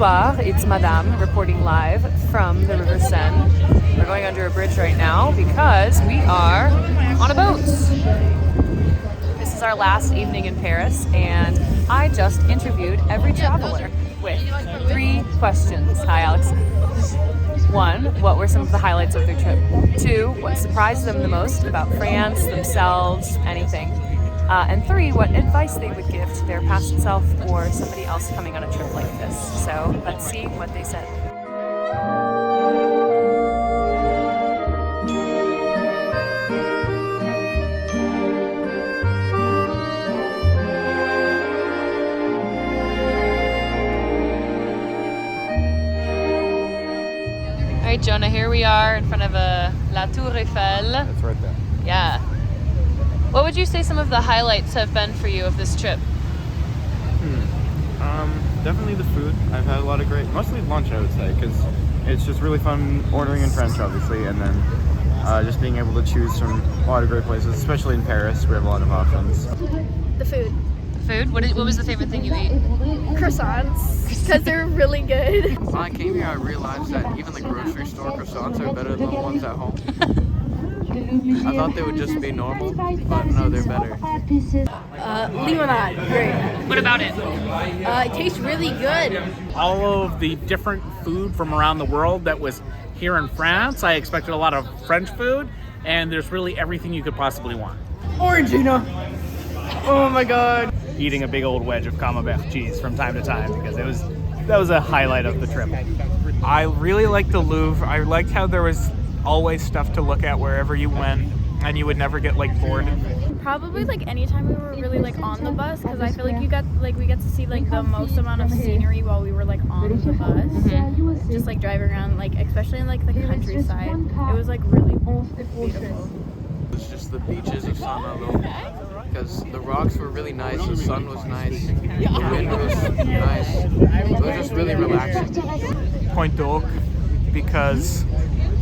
Bonsoir, it's Madame reporting live from the River Seine. We're going under a bridge right now because we are on a boat. This is our last evening in Paris, and I just interviewed every traveler with 3 questions. Hi, Alex. 1, what were some of the highlights of their trip? 2, what surprised them the most about France, themselves, anything? And 3, what advice they would give to their past self or somebody else coming on a trip like this. So let's see what they said. All right, Jonah, here we are in front of La Tour Eiffel. That's right there. Yeah. What would you say some of the highlights have been for you of this trip? Definitely the food. I've had a lot of mostly lunch, I would say, because it's just really fun ordering in French, obviously, and then just being able to choose from a lot of great places, especially in Paris. We have a lot of options. The food. Food? What was the favorite thing you ate? Croissants, because they're really good. When I came here, I realized that even the grocery store croissants are better than the ones at home. I thought they would just be normal, but no, they're better. Lemonade, great. What about it? It tastes really good. All of the different food from around the world that was here in France. I expected a lot of French food, and there's really everything you could possibly want. Orangina. Oh my god. Eating a big old wedge of Camembert cheese from time to time because that was a highlight of the trip. I really liked the Louvre. I liked how there was always stuff to look at wherever you went, and you would never get bored. Probably anytime we were really on the bus, because I feel like we got to see the most amount of scenery while we were on the bus. Mm-hmm. Just driving around, especially in the countryside. It was really beautiful. It's just the beaches of Seine River, because the rocks were really nice, the sun was nice, the wind was nice. It was just really relaxing. Point d'Orgue, because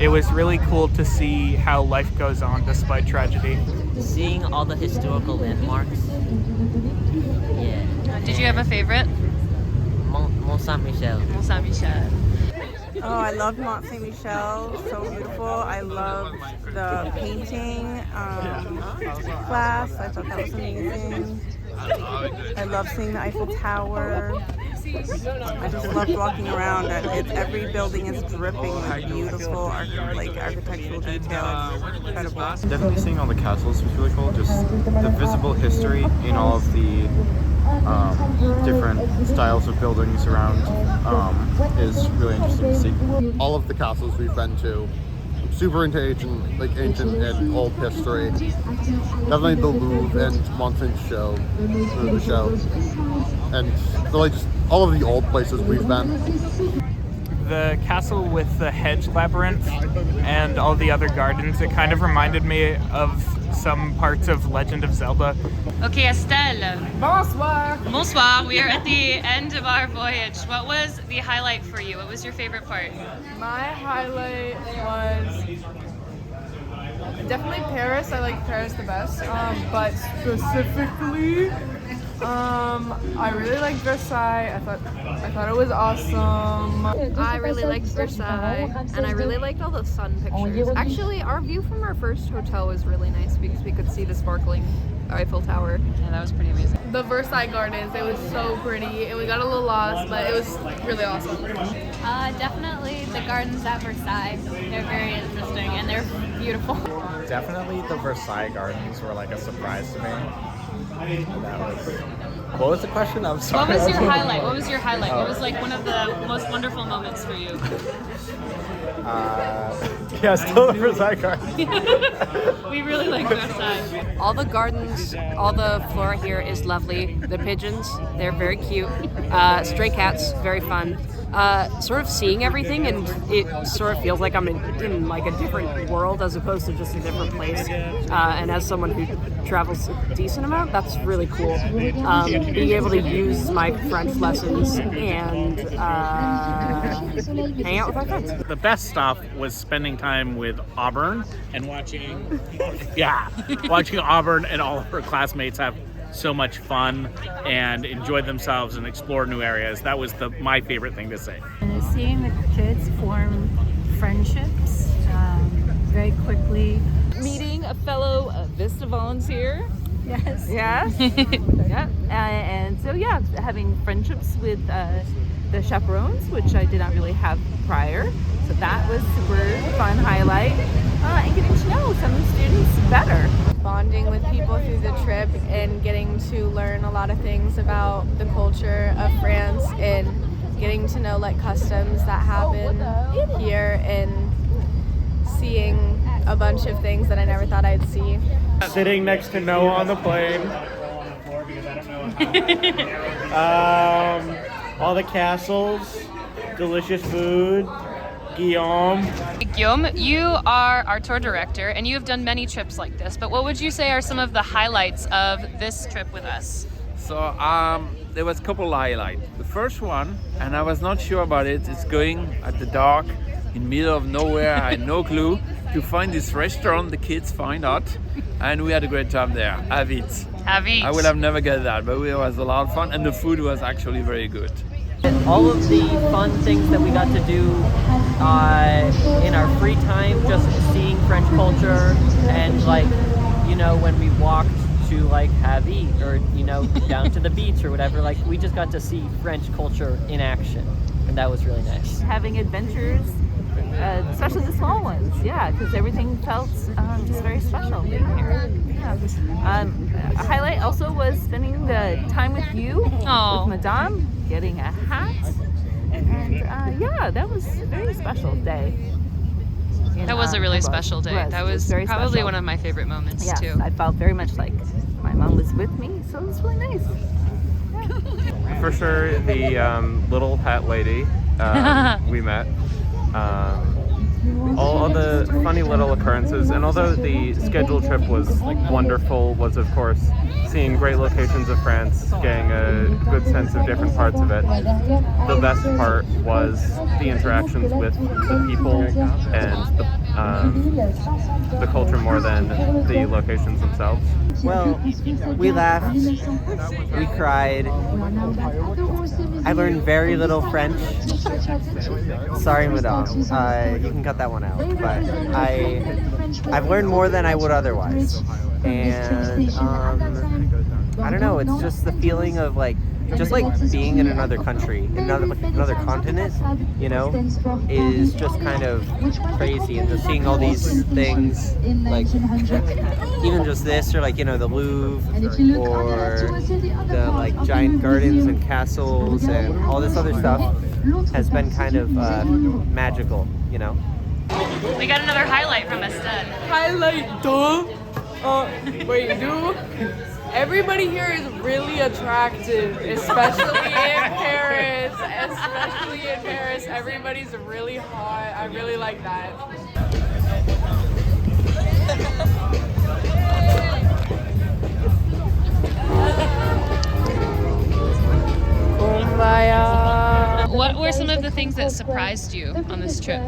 it was really cool to see how life goes on despite tragedy. Seeing all the historical landmarks. Yeah. Did you have a favorite? Mont Saint-Michel. Mont Saint-Michel. Oh, I love Mont Saint-Michel. So beautiful. I love the painting class. I thought that was amazing. I love seeing the Eiffel Tower. I just loved walking around. Every building is dripping with beautiful architectural detail. It's incredible. Definitely seeing all the castles was really cool. Just the visible history in all of the different styles of buildings around is really interesting to see. All of the castles we've been to, super into ancient and old history. Definitely the Louvre and Mont Saint-Michel, and really just all of the old places we've been. The castle with the hedge labyrinth and all the other gardens, it kind of reminded me of some parts of Legend of Zelda. Okay, Estelle. Bonsoir. Bonsoir. We are at the end of our voyage. What was the highlight for you? What was your favorite part? My highlight was definitely Paris. I like Paris the best. But specifically, I really liked Versailles. I thought it was awesome. I really liked Versailles, and I really liked all the sun pictures. Actually, our view from our first hotel was really nice because we could see the sparkling Eiffel Tower. Yeah, that was pretty amazing. The Versailles Gardens, it was so pretty, and we got a little lost, but it was really awesome. Definitely the gardens at Versailles. They're very interesting and they're beautiful. Definitely the Versailles Gardens were a surprise to me. What was the question? I'm sorry. What was your highlight? What was your highlight? What was one of the most wonderful moments for you? Yeah, still the Versailles Gardens. We really like Versailles. All the gardens, all the flora here is lovely. The pigeons, they're very cute. Stray cats, very fun. Sort of seeing everything, and it sort of feels like I'm in a different world as opposed to just a different place. And as someone who travels a decent amount, that's really cool. Being able to use my French lessons and hang out with my friends. The best stuff was spending time with Auburn and watching Auburn and all of her classmates have so much fun and enjoyed themselves and explored new areas. That was my favorite thing to say. And seeing the kids form friendships very quickly. Meeting a fellow Vista volunteer. Yes. Yes. Yeah. And so yeah, having friendships with the chaperones, which I did not really have prior. So that was super fun highlight. And getting to know some of the students better. Bonding with people through the trip and getting to learn a lot of things about the culture of France and getting to know like customs that happen here and seeing a bunch of things that I never thought I'd see. Sitting next to Noah on the plane. All the castles, delicious food. Guillaume, you are our tour director, and you have done many trips like this, but what would you say are some of the highlights of this trip with us? So there was a couple highlights. The first one, and I was not sure about it, is going at the dark in middle of nowhere, I had no clue, to find this restaurant the kids find out, and we had a great time there. Have it. I would have never guessed that, but it was a lot of fun, and the food was actually very good. All of the fun things that we got to do in our free time, just seeing French culture, and like, you know, when we walked to like have eat or, you know, down to the beach or whatever, like we just got to see French culture in action, and that was really nice. Having adventures, especially the small ones, yeah, because everything felt just very special being here. Yeah. A highlight also was spending the time with you, with Madame, getting a hat, and yeah, that was a very special day. That was a really special day. That was probably one of my favorite moments too. I felt very much like my mom was with me, so it was really nice. Yeah. For sure, the little hat lady we met. All of the funny little occurrences, and although the scheduled trip was wonderful, was of course seeing great locations of France, getting a good sense of different parts of it. The best part was the interactions with the people and the culture more than the locations themselves. Well, we laughed, we cried. I learned very little French. Sorry, Madame. You can cut that one out. But I've learned more than I would otherwise. And I don't know. It's just the feeling of just being in another country, another continent, you know, is just kind of crazy. And just seeing all these things, like even just this, or like, you know, the Louvre, or the like giant gardens and castles and all this other stuff has been kind of magical, you know. We got another highlight from Estelle. Highlight, everybody here is really attractive, especially in Paris. Everybody's really hot. I really like that. What were some of the things that surprised you on this trip?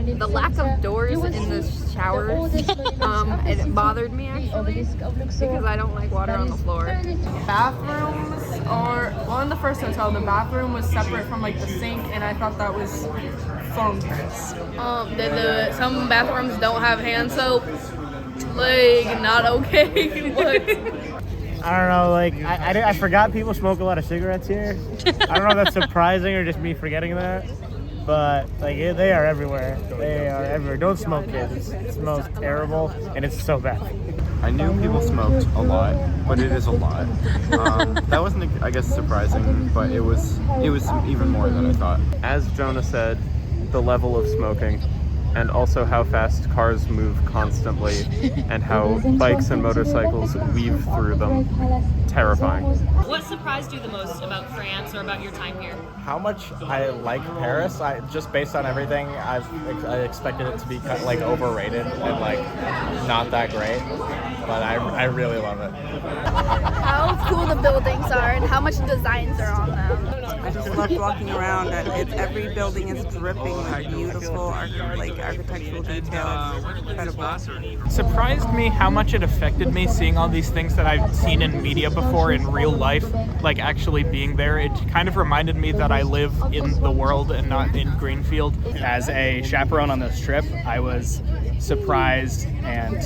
The lack of doors in the showers, and it bothered me actually, because I don't like water on the floor. Bathrooms on the first hotel, the bathroom was separate from like the sink, and I thought that was fungus. Some bathrooms don't have hand soap, like not okay, but... I don't know, like, I forgot people smoke a lot of cigarettes here. I don't know if that's surprising or just me forgetting that. But, like, they are everywhere. They are everywhere. Don't smoke, kids. It smells terrible, and it's so bad. I knew people smoked a lot, but it is a lot. That wasn't, I guess, surprising, but it was even more than I thought. As Jonah said, the level of smoking, and also how fast cars move constantly, and how bikes and motorcycles weave through them. Terrifying. What surprised you the most about France or about your time here? How much I like Paris. Just based on everything, I expected it to be like overrated and like not that great, but I really love it. How cool the buildings are and how much designs are on them. I just loved walking around, and every building is dripping with beautiful architectural detail. It's incredible. Surprised me how much it affected me seeing all these things that I've seen in media before in real life, like actually being there. It kind of reminded me that I live in the world and not in Greenfield. As a chaperone on this trip, I was surprised and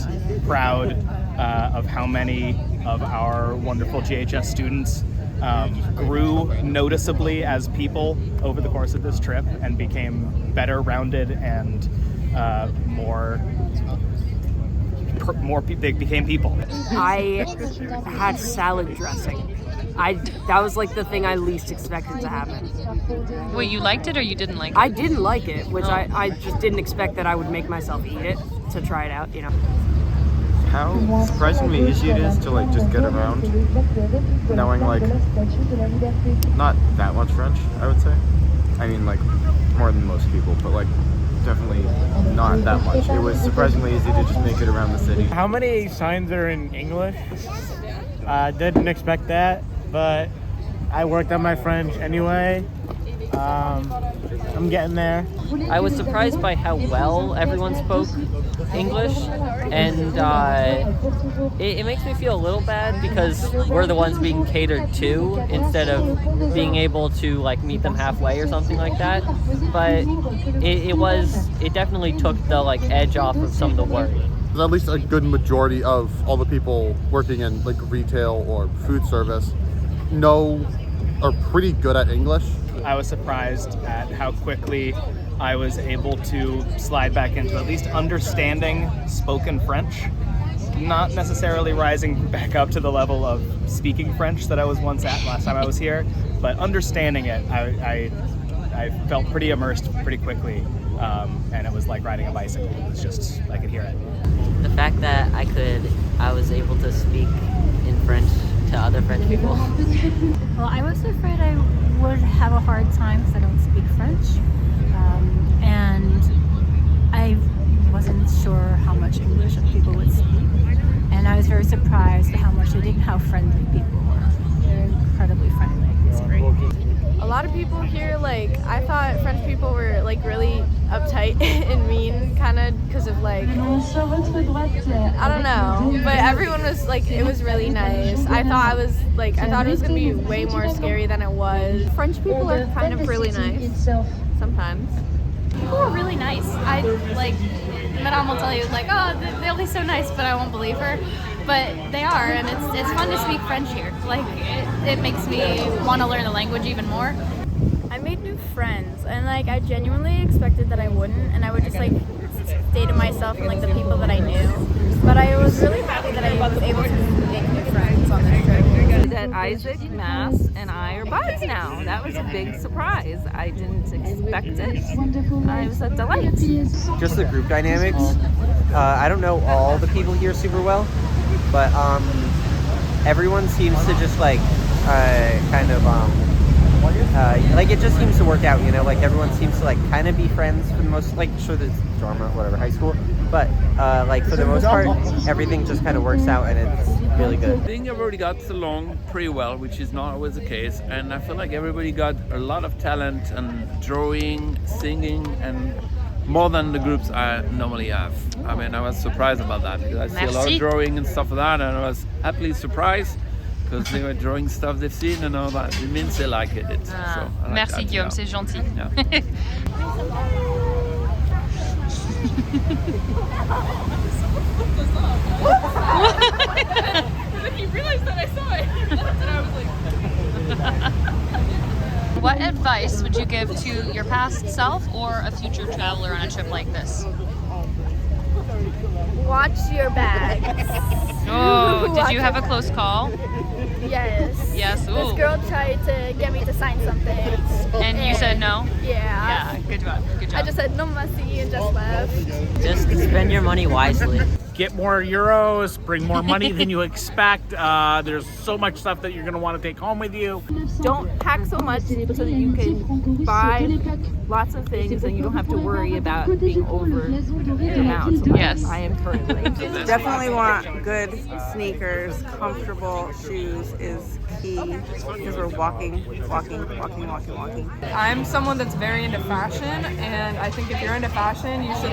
proud of how many of our wonderful GHS students grew noticeably as people over the course of this trip and became better rounded and they became people. I had salad dressing. That was like the thing I least expected to happen. Wait, you liked it or you didn't like it? I didn't like it, which I just didn't expect that I would make myself eat it to try it out, you know. How surprisingly easy it is to like just get around, knowing like not that much French, I would say. I mean like more than most people, but like definitely not that much. It was surprisingly easy to just make it around the city. How many signs are in English? Didn't expect that, but I worked on my French anyway. I'm getting there. I was surprised by how well everyone spoke English, and it makes me feel a little bad because we're the ones being catered to instead of being able to like meet them halfway or something like that. But it definitely took the like edge off of some of the worry. At least a good majority of all the people working in like retail or food service are pretty good at English. I was surprised at how quickly I was able to slide back into at least understanding spoken French, not necessarily rising back up to the level of speaking French that I was once at last time I was here, but understanding it, I felt pretty immersed pretty quickly, and it was like riding a bicycle. It was just, I could hear it. The fact that I was able to speak in French to other French people. Well, I was afraid I would have a hard time because I don't speak French, and I wasn't sure how much English people would speak, and I was very surprised at how friendly people were. They're incredibly friendly. It's great. A lot of people here, like, I thought French people were like really uptight and mean, kind of because of like, I don't know, but everyone was like, it was really nice. I thought it was gonna be way more scary than it was. French people are kind of really nice sometimes. People are really nice. I like, Madame will tell you like, oh, they'll be so nice, but I won't believe her. But they are, and it's fun to speak French here. Like, it makes me want to learn the language even more. I made new friends, and like I genuinely expected that I wouldn't, and I would just like stay to myself and like the people that I knew. But I was really happy that I was able to make new friends on this trip. That Isaac, Mass, and I are buds now. That was a big surprise. I didn't expect it. It was a delight. Just the group dynamics. I don't know all the people here super well, but everyone seems to just like like it just seems to work out, you know, like everyone seems to like kind of be friends for the most, like sure there's drama, whatever, high school, but like for the most part everything just kind of works out and it's really good. I think everybody got along pretty well, which is not always the case, and I feel like everybody got a lot of talent and drawing, singing, and more than the groups I normally have. I mean, I was surprised about that because I see a lot of drawing and stuff like that, and I was happily surprised because they were drawing stuff they've seen and all that. It means they like it. So I like Merci that, Guillaume, yeah. c'est gentil. Yeah. He realized that I saw it. And I was like... What advice would you give to your past self or a future traveler on a trip like this? Watch your bags. Oh, did you have a close call? Yes. Yes. Ooh. This girl tried to get me to sign something. And you said no? Yeah. Yeah, good job. Good job. I just said no merci and just left. Just spend your money wisely. Get more euros, bring more money than you expect. There's so much stuff that you're going to want to take home with you. Don't pack so much so that you can buy lots of things and you don't have to worry about being over the amount. So yes. I am currently. Definitely want good sneakers. Comfortable shoes is key because we're walking. I'm someone that's very into fashion, and I think if you're into fashion, you should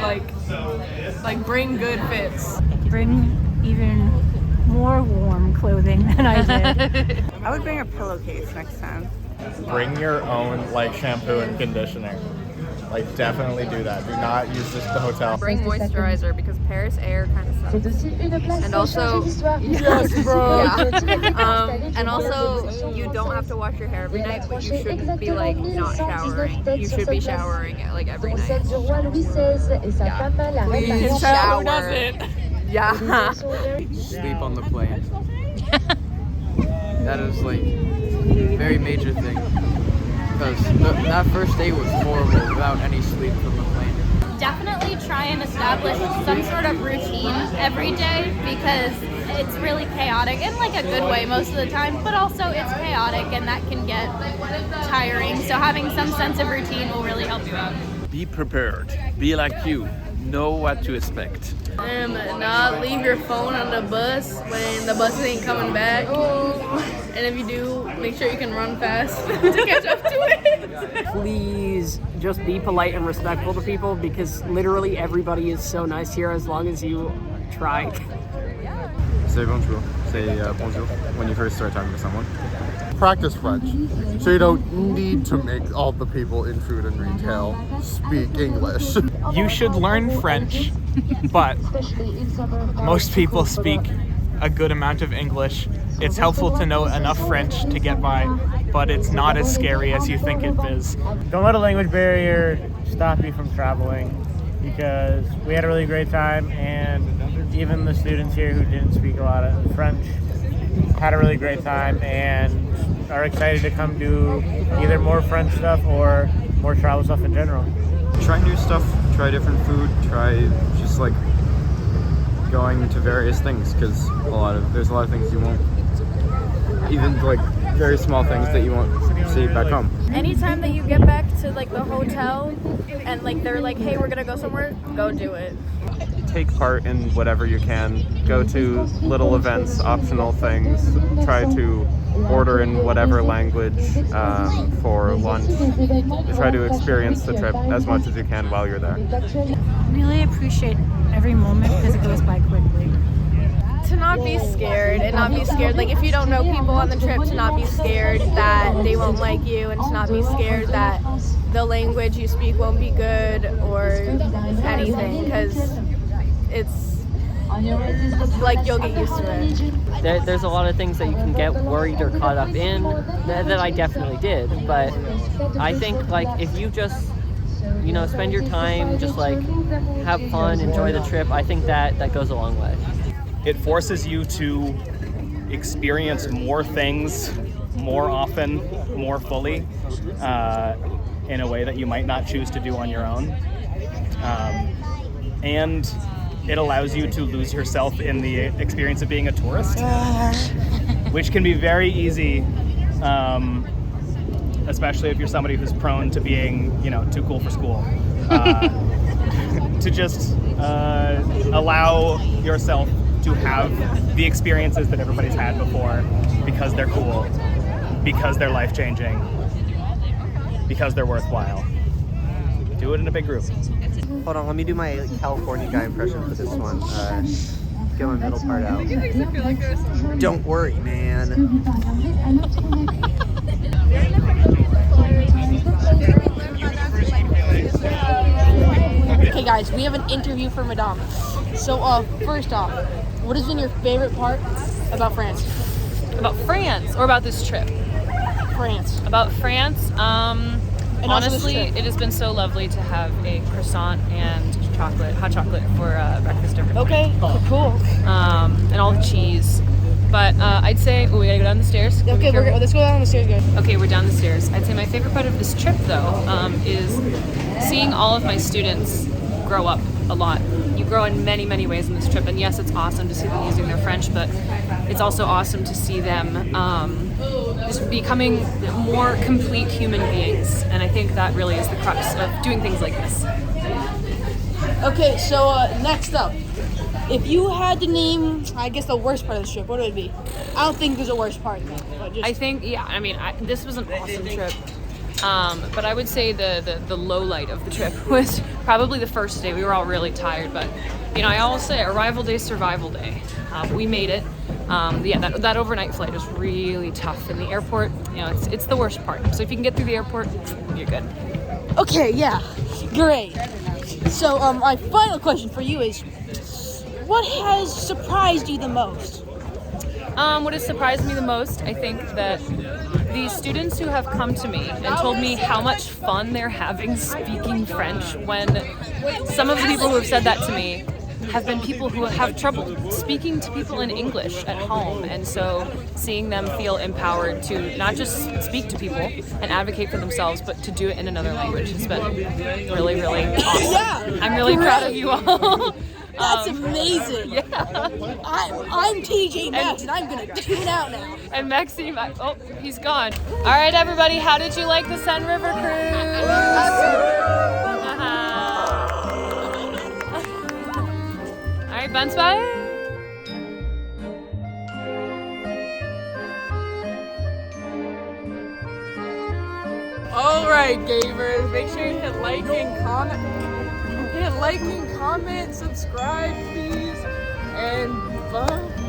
like bring good fits. Bring even more warm clothing than I did. I would bring a pillowcase next time. Bring your own like shampoo and conditioner. Like definitely do that. Do not use this at the hotel. Bring moisturizer because Paris air kind of sucks. And also, Yes, bro. yeah. And also, you don't have to wash your hair every night, but you shouldn't be like not showering. You should be showering like every night. Yeah. Please shower. Yeah. Sleep on the plane. That is like very major thing. Because that first day was horrible without any sleep from the plane. Definitely try and establish some sort of routine every day because it's really chaotic in like a good way most of the time, but also it's chaotic and that can get tiring. So having some sense of routine will really help you out. Be prepared. Be like you. Know what to expect. Not leave your phone on the bus when the bus ain't coming back. And if you do, make sure you can run fast to catch up to it. Please just be polite and respectful to people because literally everybody is so nice here as long as you try. Say bonjour. Say bonjour when you first start talking to someone. Practice French, so you don't need to make all the people in food and retail speak English. You should learn French, but most people speak a good amount of English. It's helpful to know enough French to get by, but it's not as scary as you think it is. Don't let a language barrier stop you from traveling because we had a really great time, and even the students here who didn't speak a lot of French had a really great time and are excited to come do either more French stuff or more travel stuff in general. Try new stuff, try different food, try just like going to various things because there's a lot of things you won't, even like very small things that you won't see back home. Anytime that you get back to like the hotel and like they're like, hey, we're gonna go somewhere, go do it. Take part in whatever you can. Go to little events, optional things. Try to order in whatever language for lunch. Try to experience the trip as much as you can while you're there. Really appreciate every moment because it goes by quickly. To not be scared and not be scared. Like if you don't know people on the trip, to not be scared that they won't like you and to not be scared that the language you speak won't be good or anything because it's like you'll get used to it. There's a lot of things that you can get worried or caught up in that I definitely did, but I think like if you just spend your time, just like have fun, enjoy the trip, I think that goes a long way. It forces you to experience more things more often, more fully, in a way that you might not choose to do on your own. And it allows you to lose yourself in the experience of being a tourist, which can be very easy, especially if you're somebody who's prone to being, too cool for school. To just allow yourself to have the experiences that everybody's had before because they're cool, because they're life-changing, because they're worthwhile. Do it in a big group. Hold on, let me do my California guy impression for this one. Get my middle part out. Don't worry, man. Okay guys, we have an interview for Madame. So first off, what has been your favorite part about France? About France or about this trip? France. About France, And also this honestly, trip. it has been so lovely to have a croissant and hot chocolate for breakfast every morning. Okay, cool. And all the cheese. But I'd say, we gotta go down the stairs. Okay, let's go down the stairs, guys. Okay, we're down the stairs. I'd say my favorite part of this trip, though, is seeing all of my students grow up a lot. You grow in many, many ways in this trip, and yes, it's awesome to see them using their French, but it's also awesome to see them just becoming more complete human beings, and I think that really is the crux of doing things like this. Okay, so next up, if you had to name, I guess, the worst part of the trip, what would it be? I don't think there's a worst part. I think, yeah, I mean, this was an awesome trip. But I would say the low light of the trip was probably the first day. We were all really tired, but I always say arrival day, survival day. We made it. That overnight flight is really tough in the airport. It's the worst part. So if you can get through the airport, you're good. Okay, yeah, great. So my final question for you is, what has surprised you the most? What has surprised me the most, I think that the students who have come to me and told me how much fun they're having speaking French, when some of the people who have said that to me have been people who have trouble speaking to people in English at home, and so seeing them feel empowered to not just speak to people and advocate for themselves, but to do it in another language has been really, really awesome. Yeah, I'm really proud of you all. That's amazing. Yeah. I'm TJ Maxx, and I'm gonna tune out now. And Maxime, oh, he's gone. All right, everybody, how did you like the Seine River cruise? All right, Buns, bye. All right, gamers, make sure you hit like and comment. Subscribe, please, and bye.